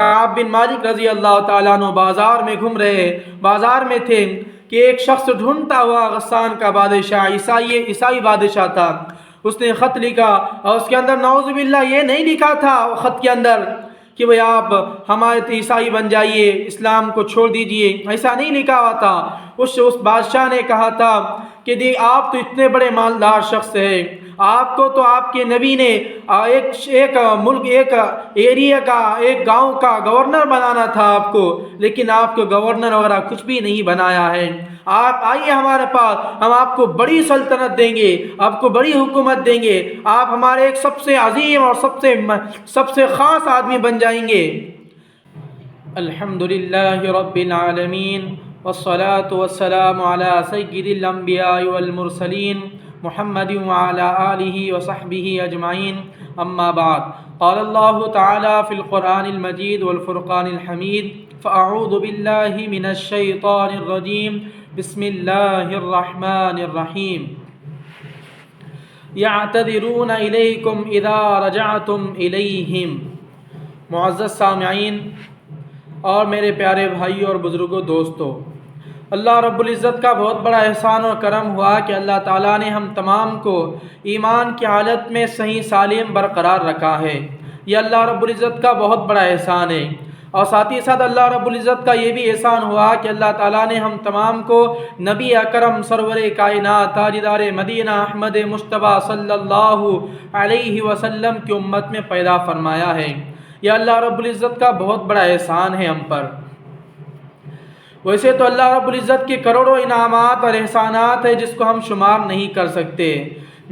کعب بن مالک رضی اللہ تعالیٰ عنہ بازار میں گھوم رہے، بازار میں تھے کہ ایک شخص ڈھونڈتا ہوا غسان کا بادشاہ، عیسائی بادشاہ تھا، اس نے خط لکھا اور اس کے اندر نعوذ باللہ یہ نہیں لکھا تھا خط کے اندر کہ بھئی آپ ہمارے عیسائی بن جائیے، اسلام کو چھوڑ دیجئے، ایسا نہیں لکھا ہوا تھا۔ اس بادشاہ نے کہا تھا کہ آپ تو اتنے بڑے مالدار شخص ہیں، آپ کو تو آپ کے نبی نے ایک ملک، ایک ایریا کا، ایک گاؤں کا گورنر بنانا تھا آپ کو، لیکن آپ کو گورنر وغیرہ کچھ بھی نہیں بنایا ہے۔ آپ آئیے ہمارے پاس، ہم آپ کو بڑی سلطنت دیں گے، آپ کو بڑی حکومت دیں گے، آپ ہمارے ایک سب سے عظیم اور سب سے خاص آدمی بن جائیں گے۔ الحمدللہ رب العالمین والصلاة والسلام على سید الانبیاء والمرسلین محمد وعلى آلہ وصحبہ اجمعین، اما بعد، قال اللہ تعالی فی القرآن المجید والفرقان الحمید، فاعوذ باللہ من الشیطان الرجیم، بسم اللہ الرحمن الرحیم۔ یعتذرون الیکم اذا رجعتم الیہم۔ معزز سامعین اور میرے پیارے بھائیوں اور بزرگوں، دوستوں، اللہ رب العزت کا بہت بڑا احسان و کرم ہوا کہ اللہ تعالیٰ نے ہم تمام کو ایمان کی حالت میں صحیح سالم برقرار رکھا ہے۔ یہ اللہ رب العزت کا بہت بڑا احسان ہے، اور ساتھ ہی ساتھ اللہ رب العزت کا یہ بھی احسان ہوا کہ اللہ تعالیٰ نے ہم تمام کو نبی اکرم سرور کائنات تاجدار مدینہ احمد مصطفیٰ صلی اللہ علیہ وسلم کی امت میں پیدا فرمایا ہے۔ یہ اللہ رب العزت کا بہت بڑا احسان ہے ہم پر۔ ویسے تو اللہ رب العزت کے کروڑوں انعامات اور احسانات ہیں جس کو ہم شمار نہیں کر سکتے۔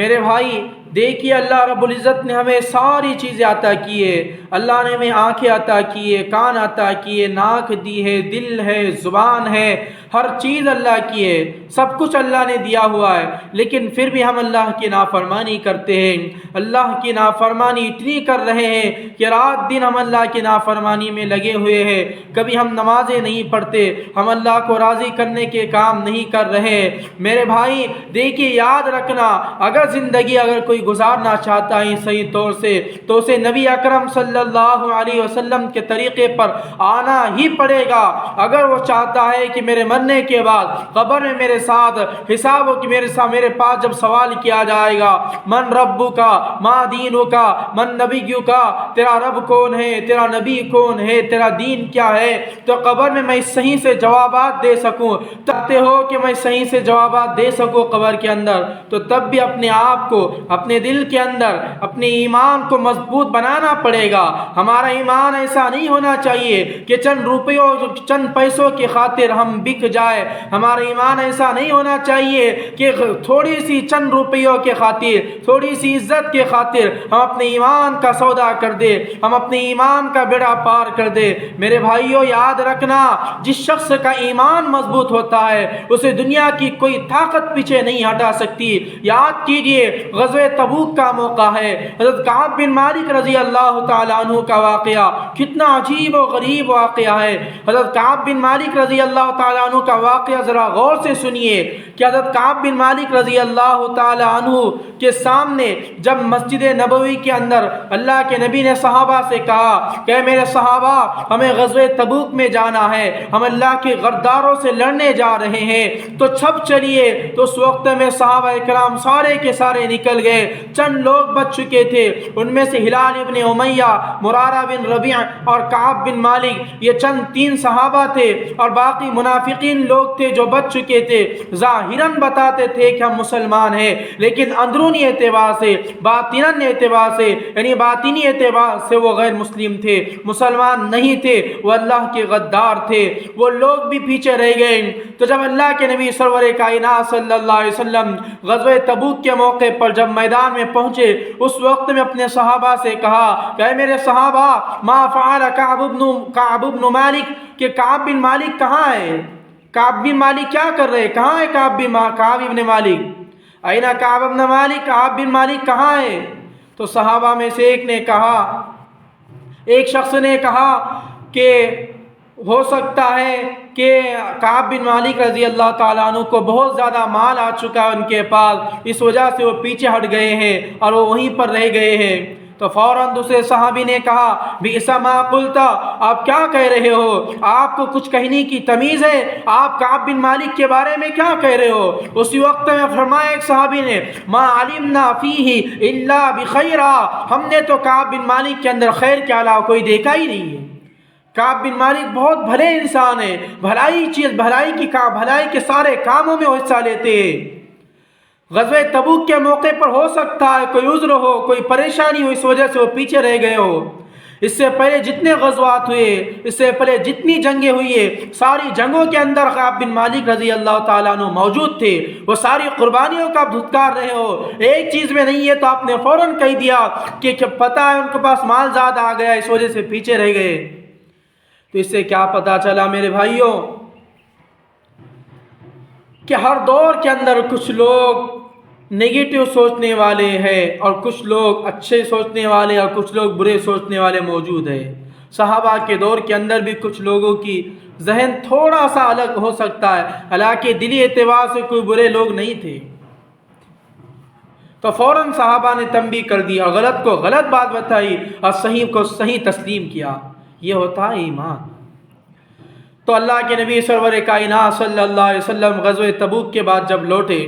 میرے بھائی دیکھیے، اللہ رب العزت نے ہمیں ساری چیزیں عطا کی ہے۔ اللہ نے ہمیں آنکھیں عطا کی ہے، کان عطا کی ہے، ناک دی ہے، دل ہے، زبان ہے، ہر چیز اللہ کی ہے، سب کچھ اللہ نے دیا ہوا ہے، لیکن پھر بھی ہم اللہ کی نافرمانی کرتے ہیں۔ اللہ کی نافرمانی اتنی کر رہے ہیں کہ رات دن ہم اللہ کی نافرمانی میں لگے ہوئے ہیں۔ کبھی ہم نمازیں نہیں پڑھتے، ہم اللہ کو راضی کرنے کے کام نہیں کر رہے۔ میرے بھائی دیکھیے، یاد رکھنا، اگر زندگی کوئی گزارنا چاہتا ہے صحیح طور سے تو اسے نبی اکرم صلی اللہ علیہ وسلم کے طریقے پر آنا ہی پڑے گا۔ اگر وہ چاہتا ہے کہ میرے مرنے کے بعد قبر میں میرے ساتھ حساب ہو، کہ میرے پاس جب سوال کیا جائے گا من ربک ما دینک من نبیک، تیرا رب کون ہے، تیرا نبی کون ہے، تیرا دین کیا ہے، تو قبر میں صحیح سے جوابات دے سکوں، چاہتے ہو کہ میں صحیح سے جوابات دے سکوں قبر کے اندر، تو تب بھی اپنے آپ کو، اپنے دل کے اندر اپنے ایمان کو مضبوط بنانا پڑے گا۔ ہمارا ایمان ایسا نہیں ہونا چاہیے کہ چند روپیوں، چند پیسوں کی خاطر ہم بک جائے۔ ہمارا ایمان ایسا نہیں ہونا چاہیے کہ تھوڑی سی چند روپیوں کے خاطر، تھوڑی سی عزت کے خاطر ہم اپنے ایمان کا سودا کر دے، ہم اپنے ایمان کا بیڑا پار کر دے۔ میرے بھائیوں یاد رکھنا، جس شخص کا ایمان مضبوط ہوتا ہے اسے دنیا کی کوئی طاقت پیچھے نہیں ہٹا سکتی۔ یاد کیجئے، غزوہ تبوک کا موقع ہے، حضرت کعب بن مالک رضی اللہ تعالیٰ عنہ کا واقعہ کتنا عجیب و غریب واقعہ ہے۔ حضرت کعب بن مالک رضی اللہ تعالیٰ عنہ کا واقعہ ذرا غور سے سنیے کہ حضرت کعب بن مالک رضی اللہ تعالیٰ عنہ کے سامنے جب مسجد نبوی کے اندر اللہ کے نبی نے صحابہ سے کہا کہ میرے صحابہ ہمیں غزوہ تبوک میں جانا ہے، ہم اللہ کے غداروں سے لڑنے جا رہے ہیں، تو چھپ چلیے۔ تو اس وقت میں صحابہ اکرام سارے کے سارے نکل گئے، چند لوگ بچ چکے تھے، ان میں سے ہلال ابن امیہ، مرارہ بن ربیع اور کعب بن مالک، یہ چند 3 صحابہ تھے، اور باقی منافقین لوگ تھے جو بچ چکے تھے۔ ظاہراً بتاتے تھے کہ ہم مسلمان ہیں، لیکن اندرونی اعتبار سے، باطناً اعتبار سے، یعنی باطنی اعتبار سے وہ غیر مسلم تھے، مسلمان نہیں تھے، وہ اللہ کے غدار تھے۔ وہ لوگ بھی پیچھے رہ گئے۔ تو جب اللہ کے نبی سرور کائنات صلی اللہ علیہ وسلم غزوہ تبوک کے موقع پر جب میدان میں پہنچے، اس وقت میں اپنے صحابہ سے کہا کہ اے میرے صحابہ، ما فعل کعب بن مالک، کہ کعب بن مالک کہاں ہے؟ کعب بن مالک کیا کر رہے؟ کہاں ہے کعب بن مالک؟ این کعب بن مالک، کعب بن مالک کہاں ہے؟ تو صحابہ میں سے ایک شخص نے کہا کہ ہو سکتا ہے کہ کعب بن مالک رضی اللہ تعالیٰ عنہ کو بہت زیادہ مال آ چکا ہے ان کے پاس، اس وجہ سے وہ پیچھے ہٹ گئے ہیں اور وہ وہیں پر رہ گئے ہیں۔ تو فوراً دوسرے صحابی نے کہا بئس ما قلت، آپ کیا کہہ رہے ہو؟ آپ کو کچھ کہنے کی تمیز ہے؟ آپ کعب بن مالک کے بارے میں کیا کہہ رہے ہو؟ اسی وقت میں فرمایا ایک صحابی نے ما علمنا فیہ الا بخیرا، ہم نے تو کعب بن مالک کے اندر خیر کے علاوہ کوئی دیکھا ہی نہیں ہے۔ کعب بن مالک بہت بھلے انسان ہیں، بھلائی کے سارے کاموں میں وہ حصہ لیتے ہیں۔ غزوہ تبوک کے موقع پر ہو سکتا ہے کوئی عذر ہو، کوئی پریشانی ہو، اس وجہ سے وہ پیچھے رہ گئے ہو۔ اس سے پہلے جتنے غزوات ہوئے، اس سے پہلے جتنی جنگیں ہوئی ہیں، ساری جنگوں کے اندر کعب بن مالک رضی اللہ تعالیٰ عنہ موجود تھے۔ وہ ساری قربانیوں کا دھتکار رہے ہو، ایک چیز میں نہیں ہے تو آپ نے فوراً کہہ دیا کہ پتہ ہے ان کے پاس مال زیادہ آ گیا، اس وجہ سے پیچھے رہ گئے۔ تو اس سے کیا پتہ چلا میرے بھائیوں کہ ہر دور کے اندر کچھ لوگ نگیٹو سوچنے والے ہیں اور کچھ لوگ اچھے سوچنے والے اور کچھ لوگ برے سوچنے والے موجود ہیں۔ صحابہ کے دور کے اندر بھی کچھ لوگوں کی ذہن تھوڑا سا الگ ہو سکتا ہے، حالانکہ دلی اعتبار سے کوئی برے لوگ نہیں تھے۔ تو فوراً صحابہ نے تنبیہ کر دی اور غلط کو غلط بات بتائی اور صحیح کو صحیح تسلیم کیا۔ یہ ہوتا ہے ایمان۔ تو اللہ کے نبی سرور کائنات صلی اللہ علیہ وسلم غزوہ تبوک کے بعد جب لوٹے،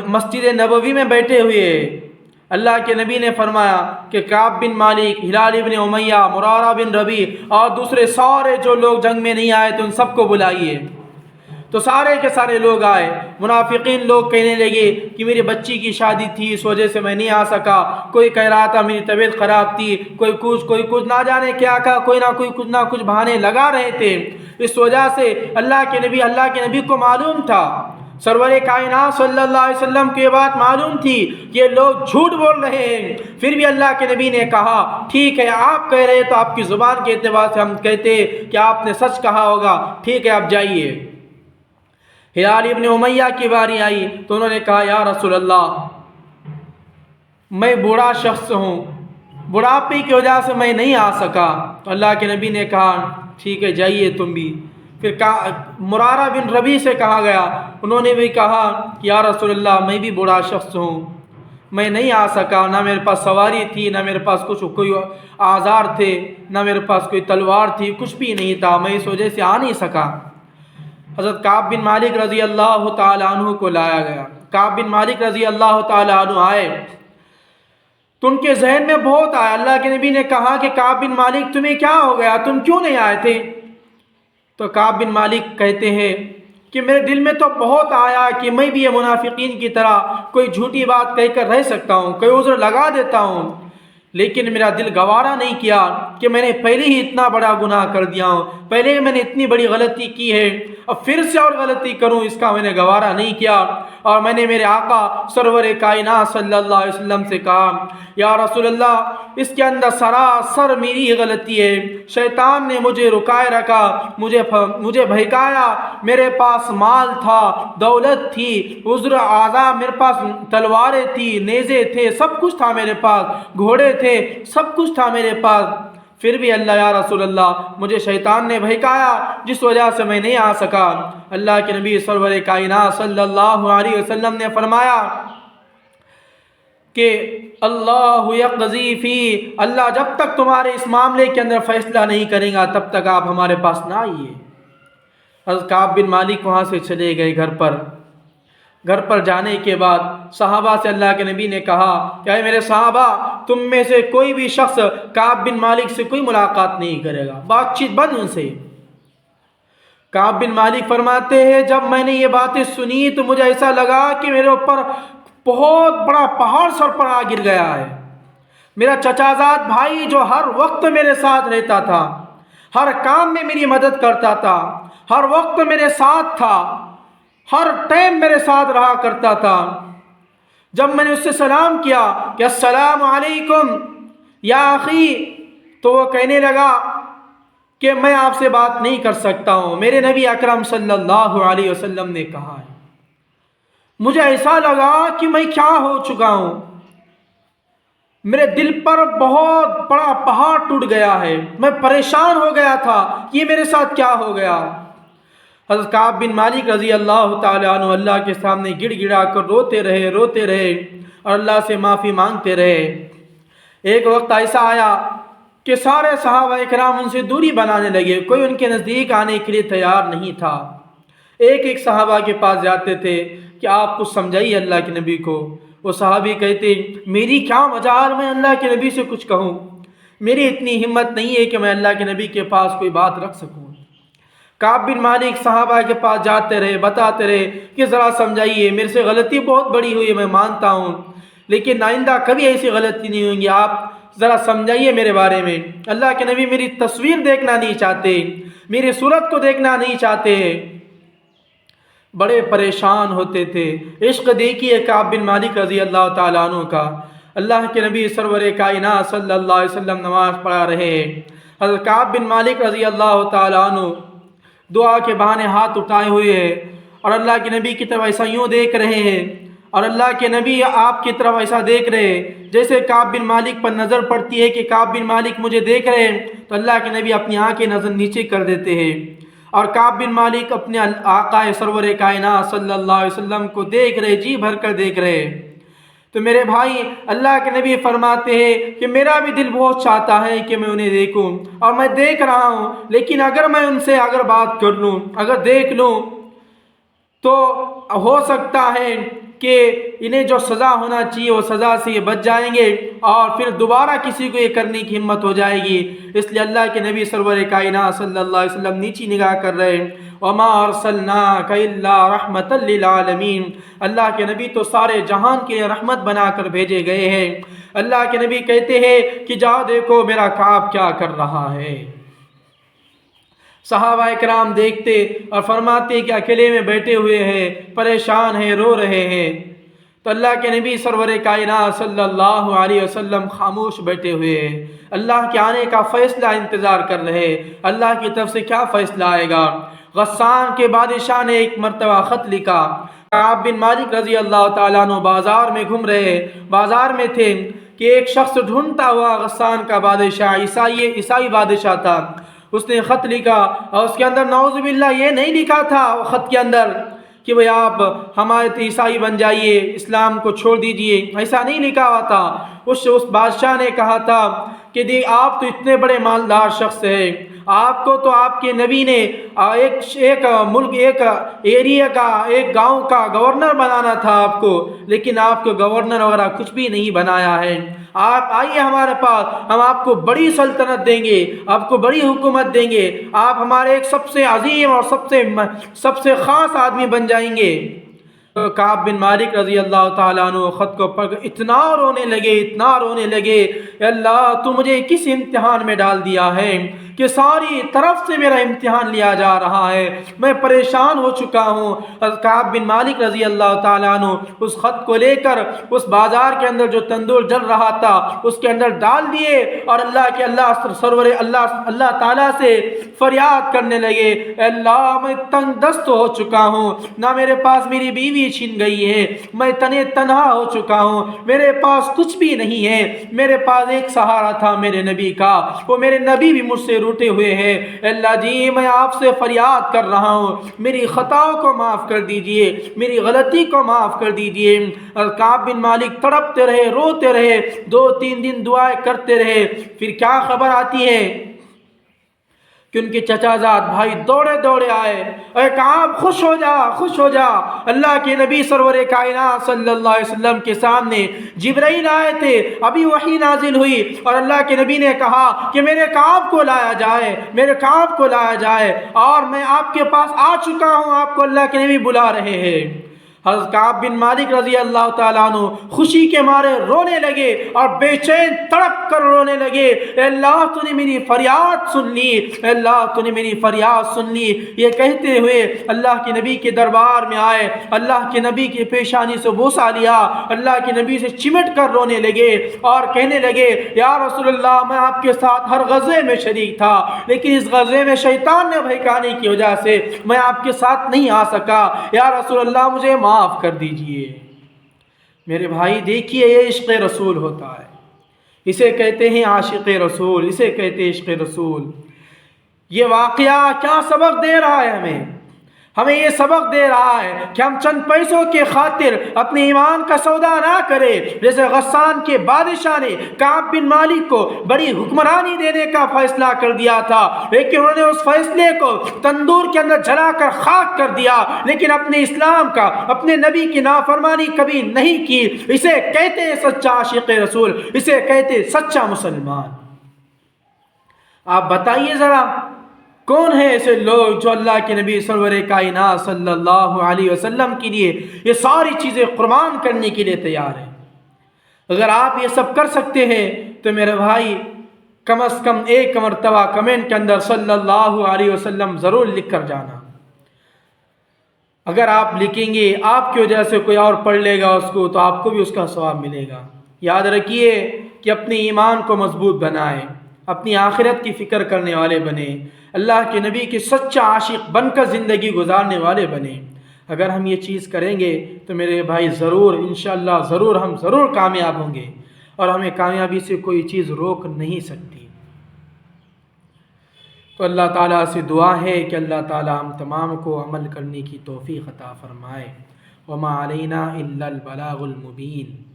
مسجد نبوی میں بیٹھے ہوئے اللہ کے نبی نے فرمایا کہ کعب بن مالک، ہلال بن امیہ، مرارہ بن ربیع اور دوسرے سارے جو لوگ جنگ میں نہیں آئے تو ان سب کو بلائیے۔ تو سارے کے سارے لوگ آئے۔ منافقین لوگ کہنے لگے کہ میری بچی کی شادی تھی اس وجہ سے میں نہیں آ سکا، کوئی کہہ رہا تھا میری طبیعت خراب تھی، کوئی کچھ نہ جانے کیا کہا، کوئی نہ کچھ بہانے لگا رہے تھے۔ اس وجہ سے اللہ کے نبی کو معلوم تھا، سرور کائنات صلی اللہ علیہ وسلم کو یہ بات معلوم تھی کہ یہ لوگ جھوٹ بول رہے ہیں۔ پھر بھی اللہ کے نبی نے کہا ٹھیک ہے آپ کہہ رہے تو آپ کی زبان کے اعتبار سے ہم کہتے کہ آپ نے سچ کہا ہوگا، ٹھیک ہے آپ جائیے۔ ہلال ابن امیہ کی باری آئی تو انہوں نے کہا یا رسول اللہ میں بوڑھا شخص ہوں، بڑھاپے کی وجہ سے میں نہیں آ سکا۔ تو اللہ کے نبی نے کہا ٹھیک ہے جائیے تم بھی۔ پھر مرارہ بن ربیع سے کہا گیا، انہوں نے بھی کہا کہ یا رسول اللہ میں بھی بوڑھا شخص ہوں، میں نہیں آ سکا، نہ میرے پاس سواری تھی، نہ میرے پاس کوئی آزار تھے، نہ میرے پاس کوئی تلوار تھی، کچھ بھی نہیں تھا، میں اس وجہ سے آ نہیں سکا۔ حضرت کعب بن مالک رضی اللہ تعالیٰ عنہ کو لایا گیا۔ کعب بن مالک رضی اللہ تعالیٰ عنہ آئے تو ان کے ذہن میں بہت آیا۔ اللہ کے نبی نے کہا کہ کعب بن مالک تمہیں کیا ہو گیا، تم کیوں نہیں آئے تھے؟ تو کعب بن مالک کہتے ہیں کہ میرے دل میں تو بہت آیا کہ میں بھی یہ منافقین کی طرح کوئی جھوٹی بات کہہ کر رہ سکتا ہوں، کوئی عذر لگا دیتا ہوں، لیکن میرا دل گوارا نہیں کیا کہ میں نے پہلے ہی اتنا بڑا گناہ کر دیا ہوں، پہلے ہی میں نے اتنی بڑی غلطی کی ہے، اب پھر سے اور غلطی کروں اس کا میں نے گوارا نہیں کیا۔ اور میں نے میرے آقا سرور کائنات صلی اللہ علیہ وسلم سے کہا یا رسول اللہ اس کے اندر سراسر میری ہی غلطی ہے، شیطان نے مجھے رکائے رکھا، مجھے بہکایا، میرے پاس مال تھا، دولت تھی، عذر اعضاء، میرے پاس تلواریں تھی، نیزے تھے، سب کچھ تھا میرے پاس، گھوڑے تھے، سب کچھ تھا میرے پاس، پھر بھی اللہ یا رسول اللہ مجھے شیطان نے بہکایا جس وجہ سے میں نہیں آ سکا۔ اللہ کے نبی سرور کائنات صلی اللہ علیہ وسلم نے فرمایا کہ اللہ یقضی فی، اللہ جب تک تمہارے اس معاملے کے اندر فیصلہ نہیں کرے گا تب تک آپ ہمارے پاس نہ آئیے۔ حضرت کعب بن مالک وہاں سے چلے گئے گھر پر جانے کے بعد صحابہ سے اللہ کے نبی نے کہا کہ اے میرے صحابہ تم میں سے کوئی بھی شخص کعب بن مالک سے کوئی ملاقات نہیں کرے گا، بات چیت بند ان سے۔ کعب بن مالک فرماتے ہیں جب میں نے یہ باتیں سنی تو مجھے ایسا لگا کہ میرے اوپر بہت بڑا پہاڑ سر پر آ گر گیا ہے۔ میرا چچا زاد بھائی جو ہر وقت میرے ساتھ رہتا تھا، ہر کام میں میری مدد کرتا تھا، ہر وقت میرے ساتھ تھا، ہر ٹائم میرے ساتھ رہا کرتا تھا، جب میں نے اس سے سلام کیا کہ السلام علیکم یا اخی تو وہ کہنے لگا کہ میں آپ سے بات نہیں کر سکتا ہوں، میرے نبی اکرم صلی اللہ علیہ وسلم نے کہا ہے۔ مجھے ایسا لگا کہ میں کیا ہو چکا ہوں، میرے دل پر بہت بڑا پہاڑ ٹوٹ گیا ہے، میں پریشان ہو گیا تھا یہ میرے ساتھ کیا ہو گیا۔ حضرت کعب بن مالک رضی اللہ تعالیٰ عنہ اللہ کے سامنے گڑ گڑا کر روتے رہے اور اللہ سے معافی مانگتے رہے۔ ایک وقت ایسا آیا کہ سارے صحابہ کرام ان سے دوری بنانے لگے، کوئی ان کے نزدیک آنے کے لیے تیار نہیں تھا۔ ایک ایک صحابہ کے پاس جاتے تھے کہ آپ کچھ سمجھائیے اللہ کے نبی کو۔ وہ صحابی کہتے میری کیا مجال میں اللہ کے نبی سے کچھ کہوں، میری اتنی ہمت نہیں ہے کہ میں اللہ کے نبی کے پاس کوئی بات رکھ سکوں۔ کعب بن مالک صحابہ کے پاس جاتے رہے، بتاتے رہے کہ ذرا سمجھائیے، میرے سے غلطی بہت بڑی ہوئی ہے، میں مانتا ہوں، لیکن آئندہ کبھی ایسی غلطی نہیں ہوگی، آپ ذرا سمجھائیے میرے بارے میں۔ اللہ کے نبی میری تصویر دیکھنا نہیں چاہتے، میری صورت کو دیکھنا نہیں چاہتے، بڑے پریشان ہوتے تھے۔ عشق دیکھیے کعب بن مالک رضی اللہ تعالیٰ عنہ کا۔ اللہ کے نبی سرور کائنات صلی اللہ علیہ وسلم نماز پڑھا رہے ہیں، حضرت کعب بن مالک رضی اللہ تعالیٰ عنہ دعا کے بہانے ہاتھ اٹھائے ہوئے ہیں اور اللہ کے نبی کی طرف ایسا یوں دیکھ رہے ہیں، اور اللہ کے نبی آپ کی طرف ایسا دیکھ رہے ہیں جیسے کعب بن مالک پر نظر پڑتی ہے کہ کعب بن مالک مجھے دیکھ رہے ہیں، تو اللہ کے نبی اپنی آنکھیں نظر نیچے کر دیتے ہیں اور کعب بن مالک اپنے آقا سرور کائنات صلی اللہ علیہ وسلم کو دیکھ رہے، جی بھر کر دیکھ رہے۔ تو میرے بھائی، اللہ کے نبی فرماتے ہیں کہ میرا بھی دل بہت چاہتا ہے کہ میں انہیں دیکھوں، اور میں دیکھ رہا ہوں، لیکن اگر میں ان سے بات کر لوں، اگر دیکھ لوں، تو ہو سکتا ہے کہ انہیں جو سزا ہونا چاہیے وہ سزا سے یہ بچ جائیں گے، اور پھر دوبارہ کسی کو یہ کرنے کی ہمت ہو جائے گی۔ اس لیے اللہ کے نبی سرور کائنات صلی اللہ علیہ وسلم نیچی نگاہ کر رہے ہیں، وَمَا أَرْسَلْنَاكَ إِلَّا رَحْمَةً لِّلْعَالَمِينَ، اللہ کے نبی تو سارے جہان کے رحمت بنا کر بھیجے گئے ہیں۔ اللہ کے نبی کہتے ہیں کہ جاؤ دیکھو میرا کعب کیا کر رہا ہے۔ صحابہ کرام دیکھتے اور فرماتے کہ اکیلے میں بیٹھے ہوئے ہیں، پریشان ہیں، رو رہے ہیں۔ تو اللہ کے نبی سرور کائنات صلی اللہ علیہ وسلم خاموش بیٹھے ہوئے ہیں، اللہ کے آنے کا فیصلہ انتظار کر رہے، اللہ کی طرف سے کیا فیصلہ آئے گا۔ غسان کے بادشاہ نے ایک مرتبہ خط لکھا، کعب بن مالک رضی اللہ تعالیٰ عنہ بازار میں گھوم رہے، بازار میں تھے کہ ایک شخص ڈھونڈتا ہوا غسان کا بادشاہ، عیسائی بادشاہ تھا، اس نے خط لکھا اور اس کے اندر نعوذ باللہ یہ نہیں لکھا تھا خط کے اندر کہ بھئی آپ ہمارے عیسائی بن جائیے، اسلام کو چھوڑ دیجئے، ایسا نہیں لکھا ہوا تھا۔ اس بادشاہ نے کہا تھا کہ آپ تو اتنے بڑے مالدار شخص ہیں، آپ کو تو آپ کے نبی نے ایک ملک، ایک ایریا کا، ایک گاؤں کا گورنر بنانا تھا آپ کو، لیکن آپ کو گورنر وغیرہ کچھ بھی نہیں بنایا ہے۔ آپ آئیے ہمارے پاس، ہم آپ کو بڑی سلطنت دیں گے، آپ کو بڑی حکومت دیں گے، آپ ہمارے ایک سب سے عظیم اور سب سے خاص آدمی بن جائیں گے۔ کعب بن مالک رضی اللہ تعالیٰ عنہ خط کو پڑھ کر اتنا رونے لگے، اللہ تو مجھے کس امتحان میں ڈال دیا ہے کہ ساری طرف سے میرا امتحان لیا جا رہا ہے، میں پریشان ہو چکا ہوں۔ کعب بن مالک رضی اللہ تعالیٰ عنہ اس خط کو لے کر اس بازار کے اندر جو تندور جل رہا تھا اس کے اندر ڈال دیے اور اللہ تعالیٰ سے فریاد کرنے لگے، اللہ میں تنگ دست ہو چکا ہوں، نہ میرے پاس میری بیوی چھن گئی ہے، میں تنہا ہو چکا ہوں، میرے پاس کچھ بھی نہیں ہے، میرے پاس ایک سہارا تھا میرے نبی کا، وہ میرے نبی بھی مجھ سے روٹے ہوئے ہیں، اللہ جی میں آپ سے فریاد کر رہا ہوں، میری خطاؤں کو معاف کر دیجئے، میری غلطی کو معاف کر دیجئے۔ اور کعب بن مالک تڑپتے رہے، روتے رہے، 2-3 دن دعائیں کرتے رہے۔ پھر کیا خبر آتی ہے کہ ان کے چچا زاد بھائی دوڑے آئے، اے کعب خوش ہو جا، اللہ کے نبی سرور کائنات صلی اللہ علیہ وسلم کے سامنے جبرائیل آئے تھے، ابھی وحی نازل ہوئی اور اللہ کے نبی نے کہا کہ میرے کعب کو لایا جائے، اور میں آپ کے پاس آ چکا ہوں، آپ کو اللہ کے نبی بلا رہے ہیں۔ حضرت کعب بن مالک رضی اللہ تعالیٰ عنہ خوشی کے مارے رونے لگے اور بے چین تڑپ کر رونے لگے، اے اللہ تو نے میری فریاد سن لی، اے اللہ تو نے میری فریاد سن لی۔ یہ کہتے ہوئے اللہ کے نبی کے دربار میں آئے، اللہ کے نبی کی پیشانی سے بوسہ لیا، اللہ کے نبی سے چمٹ کر رونے لگے اور کہنے لگے، یا رسول اللہ میں آپ کے ساتھ ہر غزوے میں شریک تھا، لیکن اس غزوے میں شیطان نے بہکانے کی وجہ سے میں آپ کے ساتھ نہیں آ سکا، یا رسول اللہ مجھے معاف کر دیجئے۔ میرے بھائی دیکھیے یہ عشق رسول ہوتا ہے، اسے کہتے ہیں عاشق رسول، اسے کہتے ہیں عشق رسول۔ یہ واقعہ کیا سبق دے رہا ہے ہمیں؟ ہمیں یہ سبق دے رہا ہے کہ ہم چند پیسوں کے خاطر اپنے ایمان کا سودا نہ کریں۔ جیسے غسان کے بادشاہ نے کعب بن مالک کو بڑی حکمرانی دینے کا فیصلہ کر دیا تھا، لیکن انہوں نے اس فیصلے کو تندور کے اندر جلا کر خاک کر دیا، لیکن اپنے اسلام کا، اپنے نبی کی نافرمانی کبھی نہیں کی۔ اسے کہتے ہیں سچا عاشق رسول، اسے کہتے ہیں سچا مسلمان۔ آپ بتائیے ذرا کون ہیں ایسے لوگ جو اللہ کے نبی سرور کائنات صلی اللہ علیہ وسلم کے لیے یہ ساری چیزیں قربان کرنے کے لیے تیار ہیں؟ اگر آپ یہ سب کر سکتے ہیں تو میرے بھائی کم از کم ایک مرتبہ کمنٹ کے اندر صلی اللہ علیہ وسلم ضرور لکھ کر جانا۔ اگر آپ لکھیں گے، آپ کی وجہ سے کوئی اور پڑھ لے گا اس کو، تو آپ کو بھی اس کا ثواب ملے گا۔ یاد رکھیے کہ اپنے ایمان کو مضبوط بنائیں، اپنی آخرت کی فکر کرنے والے بنیں، اللہ کے نبی کے سچا عاشق بن کر زندگی گزارنے والے بنیں۔ اگر ہم یہ چیز کریں گے تو میرے بھائی ضرور انشاءاللہ ہم ضرور کامیاب ہوں گے، اور ہمیں کامیابی سے کوئی چیز روک نہیں سکتی۔ تو اللہ تعالیٰ سے دعا ہے کہ اللہ تعالیٰ ہم تمام کو عمل کرنے کی توفیق عطا فرمائے۔ وما علینا الا البلاغ المبین۔